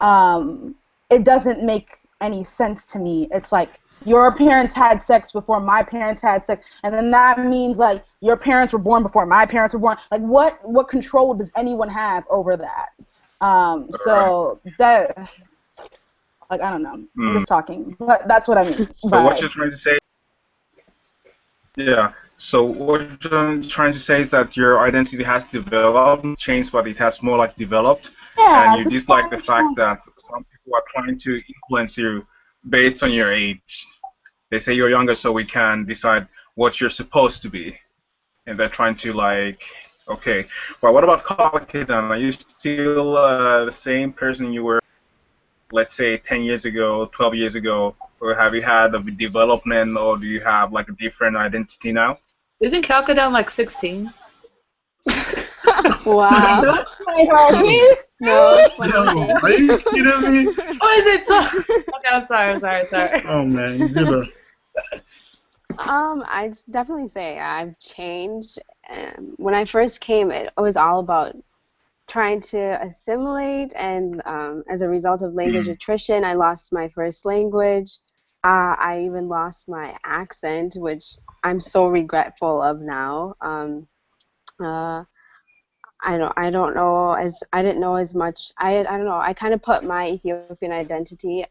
Um, it doesn't make any sense to me. It's like your parents had sex before my parents had sex, and then that means like your parents were born before my parents were born. Like what control does anyone have over that? all right. So that, like, I don't know. I'm Mm. just talking, but that's what I mean So what by. you're trying to say, yeah. So what you're trying to say is that your identity has developed, changed, but it has more like developed, and Yeah, you it's dislike the slowly fact changing. that some people are trying to influence you based on your age. They say you're younger, so we can decide what you're supposed to be, and they're trying to like, okay. Well, what about Kalkidan? Are you still the same person you were, let's say, 10 years ago, 12 years ago, or have you had a development, or do you have like a different identity now? Isn't Calcadon like 16? Wow. Don't say her. No, funny Yo, thing. are you kidding me? What is it? Okay, I'm sorry, I'm sorry, I'm sorry. Oh man, you know. I'd definitely say I've changed. When I first came, it was all about trying to assimilate, and as a result of language Mm, attrition, I lost my first language. I even lost my accent, which I'm so regretful of now. Uh, I don't know as I didn't know as much. I don't know. I kind of put my Ethiopian identity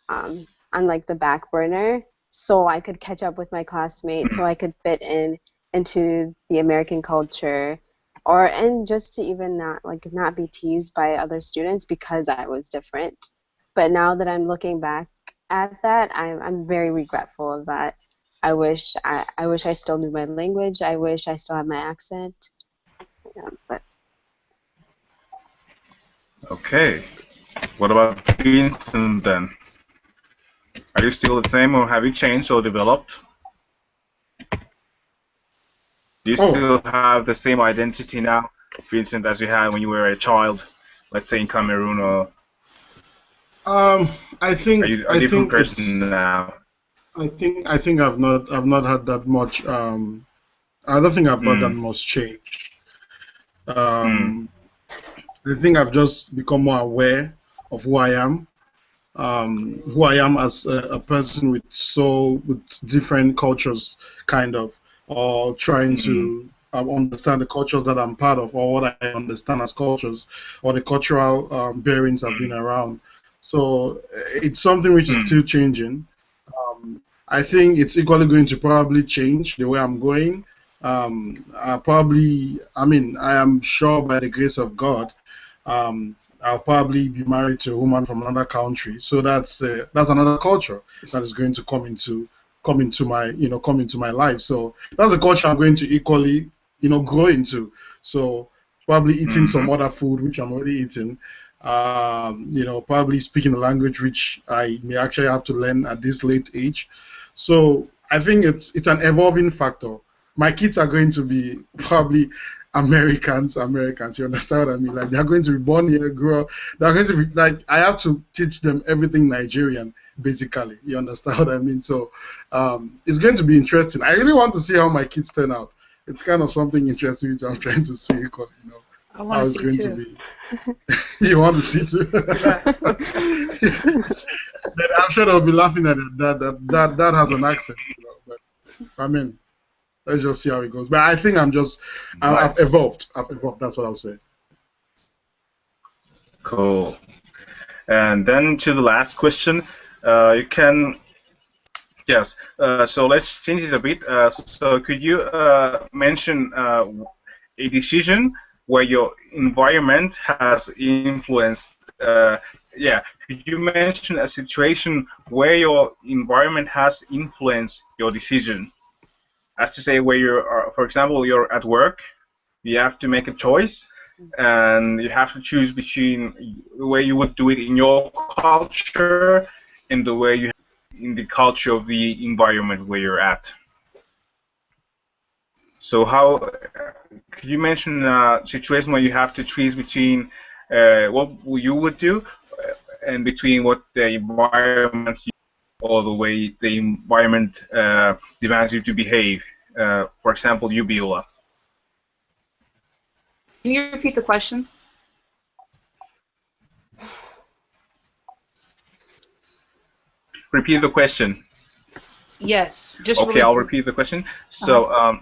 on like the back burner so I could catch up with my classmates, so mm, I could fit in into the American culture, or and just to even not be teased by other students because I was different. But now that I'm looking back at that, I'm very regretful of that. I wish I still knew my language. I wish I still had my accent. Yeah, but okay. What about Vincent then? Are you still the same, or have you changed or developed? Do you Oh, still have the same identity now, for instance, as you had when you were a child, let's say in Cameroon, or um, are you a I different think person it's now? I think I've not had that much. I don't think I've had that Mm, much change. mm, Um, I think I've just become more aware of who I am as a person with different cultures, kind of, or trying mm, to understand the cultures that I'm part of, or what I understand as cultures, or the cultural bearings I've been mm, around. So it's something which is mm, still changing. I think it's equally going to probably change the way I'm going. I mean, I am sure by the grace of God, I'll probably be married to a woman from another country. So that's another culture that is going to come into my life. So that's a culture I'm going to equally grow into. So probably eating some mm. other food which I'm already eating. Probably speaking a language which I may actually have to learn at this late age. So I think it's an evolving factor. My kids are going to be probably Americans. You understand what I mean? Like they're going to be born here, grow up. They're going to be like I have to teach them everything Nigerian, basically. You understand what I mean? So it's going to be interesting. I really want to see how my kids turn out. It's kind of something interesting which I'm trying to see, I want how to it's see going to too. be. You want to see too? Yeah. But I'm sure they'll be laughing at it. That has an accent, But I mean, let's just see how it goes. But I think I've Nice. evolved. I've evolved. That's what I'll say. Cool. And then to the last question, you can yes. So let's change it a bit. So could you mention a decision where your environment has influenced? Yeah. Could you mention a situation where your environment has influenced your decision? As to say, where you're, for example, you're at work, you have to make a choice, and you have to choose between the way you would do it in your culture and the way you in the culture of the environment where you're at. So how could you mention a situation where you have to choose between what you would do and between what the environment or the way the environment demands you to behave? For example, you, Beulah. Can you repeat the question? Repeat the question. Yes, just Okay, really I'll brief. repeat the question. Uh-huh. So,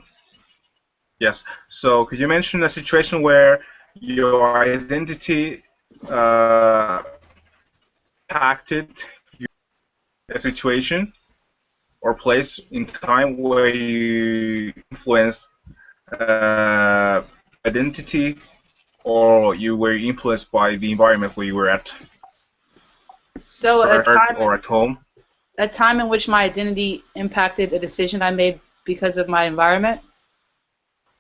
yes. So, could you mention a situation where your identity impacted a situation or place in time where you influenced uh, identity, or you were influenced by the environment where you were at So work or at home? a time in which my identity impacted a decision I made because of my environment.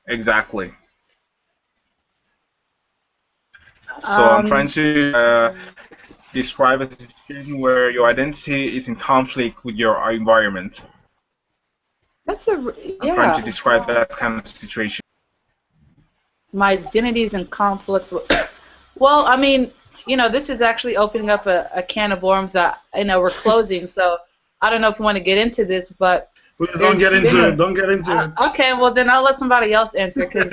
Exactly. So I'm trying Um, to describe a situation where your identity is in conflict with your environment. I'm trying to yeah. describe that kind of situation. My identity is in conflict with. Well, I mean, this is actually opening up a can of worms that we're closing. So I don't know if you want to get into this, but Please don't there's get into been it. Don't get into it. okay. Well, then I'll let somebody else answer because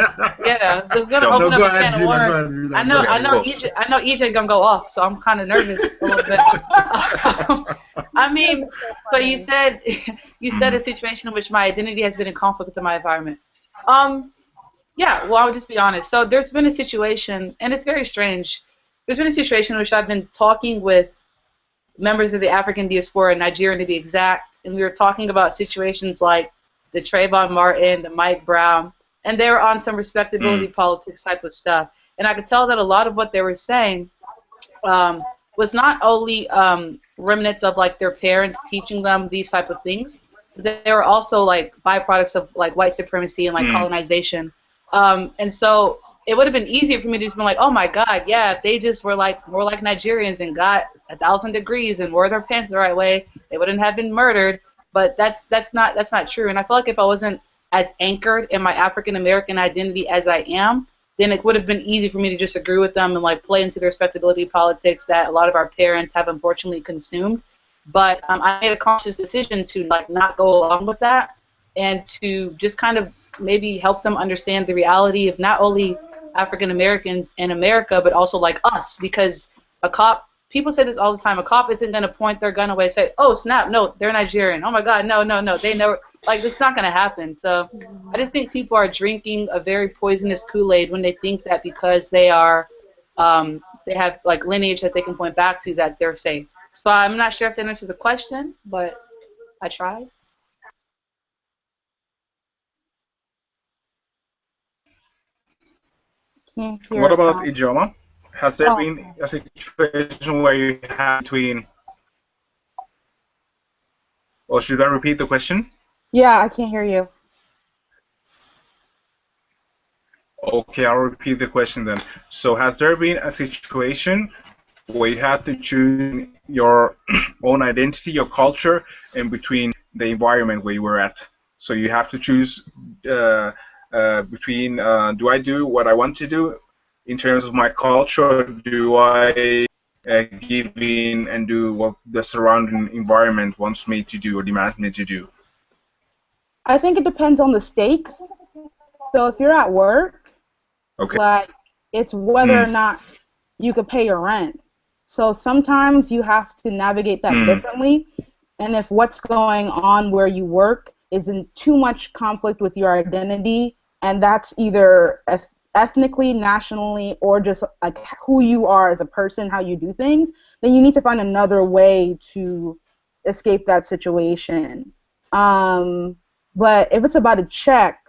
so it's gonna Jump. open No, up go a ahead, can of Vila. Go worms. ahead, Vila. I Go know, I Yeah, ahead. know, go. EJ, I know EJ gonna go off, so I'm kind of nervous a little bit. I You guys mean, are so so you funny. said you said a Mm, situation in which my identity has been in conflict with my environment. Um, yeah, well, I'll just be honest. So there's been a situation, and it's very strange. There's been a situation in which I've been talking with members of the African diaspora, Nigerian to be exact, and we were talking about situations like the Trayvon Martin, the Mike Brown, and they were on some respectability mm, politics type of stuff. And I could tell that a lot of what they were saying um, was not only remnants of like their parents teaching them these type of things, but they were also like byproducts of like white supremacy and like mm, colonization. And so it would have been easier for me to just be like, oh my God, yeah, if they just were like more like Nigerians and got 1,000 degrees and wore their pants the right way, They wouldn't have been murdered. But that's not true. And I feel like if I wasn't as anchored in my African American identity as I am, then it would have been easy for me to just agree with them and like play into the respectability politics that a lot of our parents have unfortunately consumed. But I made a conscious decision to like not go along with that and to just kind of maybe help them understand the reality of not only African Americans in America, but also like us, because a cop, people say this all the time, a cop isn't going to point their gun away and say, oh, snap, no, they're Nigerian. Oh, my God, no, no, no, they know. Like, it's not going to happen. So I just think people are drinking a very poisonous Kool-Aid when they think that because they are, they have, like, lineage that they can point back to that they're safe. So I'm not sure if that answers the question, but I tried. Can't What hear. about Ijoma? Has there Oh, been a situation where you had between, or should I repeat the question? yeah, I can't hear you. Okay, I'll repeat the question then. So has there been a situation where you had to choose your own identity, your culture, in between the environment where you were at? So you have to choose between do I do what I want to do in terms of my culture, or do I give in and do what the surrounding environment wants me to do or demands me to do? I think it depends on the stakes. So if you're at work, Okay. like it's whether or Mm, not you could pay your rent. So sometimes you have to navigate that mm, differently. And if what's going on where you work is in too much conflict with your identity, and that's either ethnically, nationally, or just like who you are as a person, how you do things, then you need to find another way to escape that situation. But if it's about a check,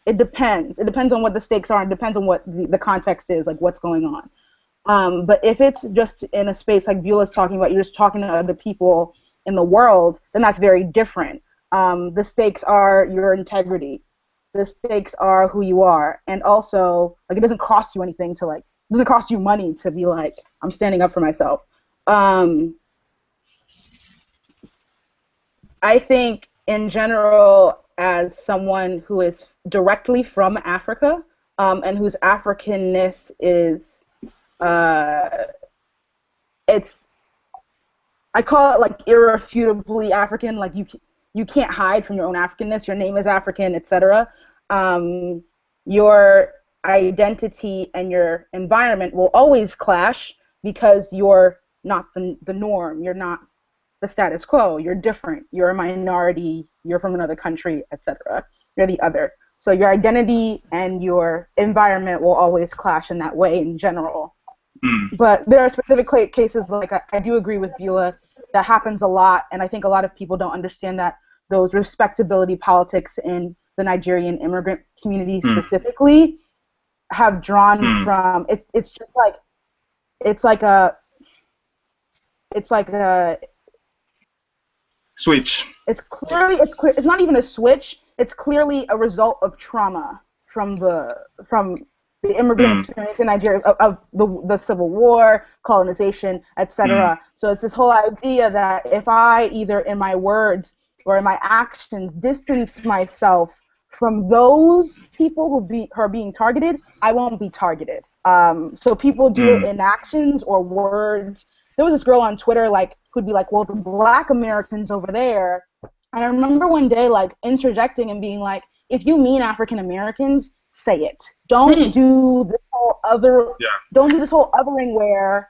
it depends. It depends on what the stakes are. It depends on what the context is, like what's going on. But if it's just in a space like Beulah's talking about, you're just talking to other people in the world, then that's very different. The stakes are your integrity. The stakes are who you are. And also, like, it doesn't cost you anything to, like, it doesn't cost you money to be like, I'm standing up for myself. I think, in general, as someone who is directly from Africa and whose Africanness is, uh, it's, I call it like irrefutably African. Like you can't hide from your own Africanness. Your name is African, etc. Your identity and your environment will always clash because you're not the norm. You're not the status quo. You're different. You're a minority. You're from another country, etc. You're the other. So your identity and your environment will always clash in that way in general. mm, But there are specific cases, like I do agree with Beulah, that happens a lot, and I think a lot of people don't understand that those respectability politics in the Nigerian immigrant community mm, specifically have drawn mm. from it's just like it's like a it's like a Switch. it's not even a switch. It's clearly a result of trauma from the immigrant Mm, experience in Nigeria of the Civil War, colonization, mm, etc. So it's this whole idea that if I either in my words or in my actions distance myself from those people who are being targeted, I won't be targeted. So people do it mm, in actions or words. There was this girl on Twitter like who'd be like, well, the Black Americans over there. And I remember one day like interjecting and being like, if you mean African Americans, say it. Hmm. yeah. Don't do this whole othering where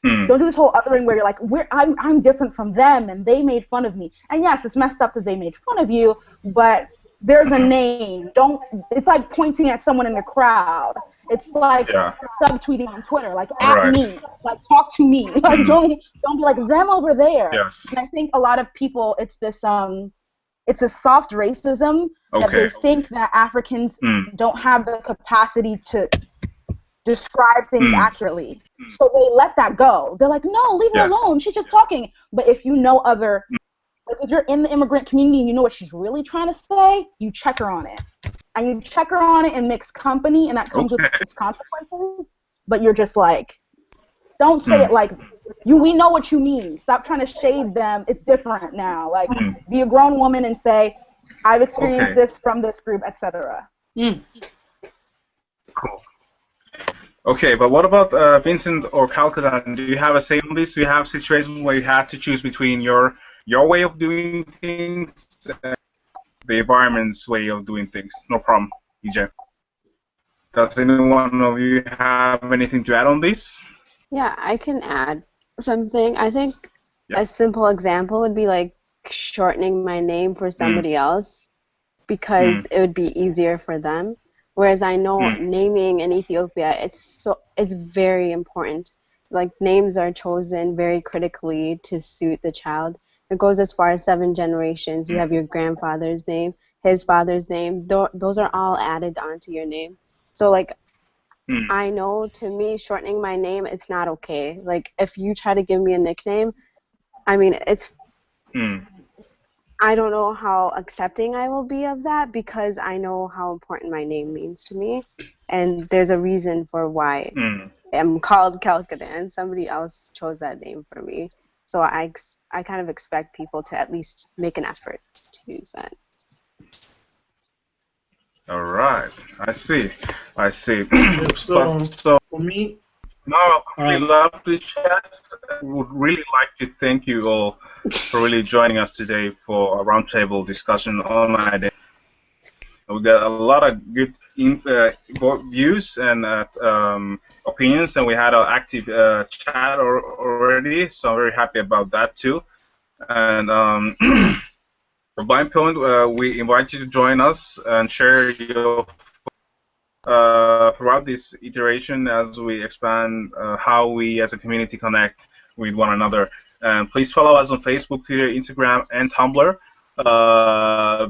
Mm, don't do this whole othering where you're like, I'm different from them and they made fun of me. And yes, it's messed up that they made fun of you, but there's a name. Don't It's like pointing at someone in the crowd. It's like yeah. subtweeting on Twitter, like All at right. me, like talk to me. Like Mm, don't be like them over there. yes. And I think a lot of people it's a soft racism that they Okay. think that Africans Mm, don't have the capacity to describe things mm, accurately. So they let that go. They're like, no, leave her yes. alone. She's just talking. But if you know like if you're in the immigrant community and you know what she's really trying to say, you check her on it. And you check her on it in mixed company, and that comes with Okay. its consequences. But you're just like, don't say Mm, it like we know what you mean. Stop trying to shade them. It's different now. Like, be a grown woman and say, I've experienced this from this group, etc. Mm. Cool. Okay, but what about Vincent or Calcutta? Do you have a say on this? Do you have situations where you had to choose between your way of doing things and the environment's way of doing things? No problem, EJ. Does any one of you have anything to add on this? Yeah, I can add something. I think Yeah. a simple example would be like shortening my name for somebody else because it would be easier for them. Whereas I know naming in Ethiopia, it's very important. Like names are chosen very critically to suit the child. It goes as far as 7 generations. You have your grandfather's name, his father's name. Those are all added onto your name. So like I know to me shortening my name, it's not okay. Like if you try to give me a nickname, I mean I don't know how accepting I will be of that because I know how important my name means to me, and there's a reason for why I'm called Kalkadan. Somebody else chose that name for me, so I kind of expect people to at least make an effort to use that. All right, I see. Yeah, so So for me, now we love to chat. Would really like to thank you all for really joining us today for a roundtable discussion on identity. We got a lot of good views and opinions, and we had an active chat already, so I'm very happy about that too. And from my point, we invite you to join us and share your throughout this iteration as we expand how we as a community connect with one another. And please follow us on Facebook, Twitter, Instagram, and Tumblr.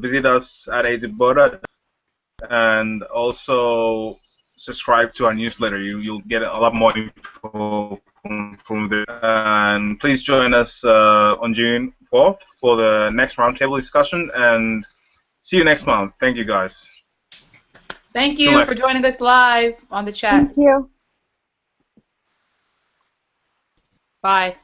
Visit us at Ezibota, and also subscribe to our newsletter. You'll get a lot more info from there. And please join us on June 4th for the next roundtable discussion. And see you next month. Thank you, guys. Thank you for joining us live on the chat. Thank you. Bye.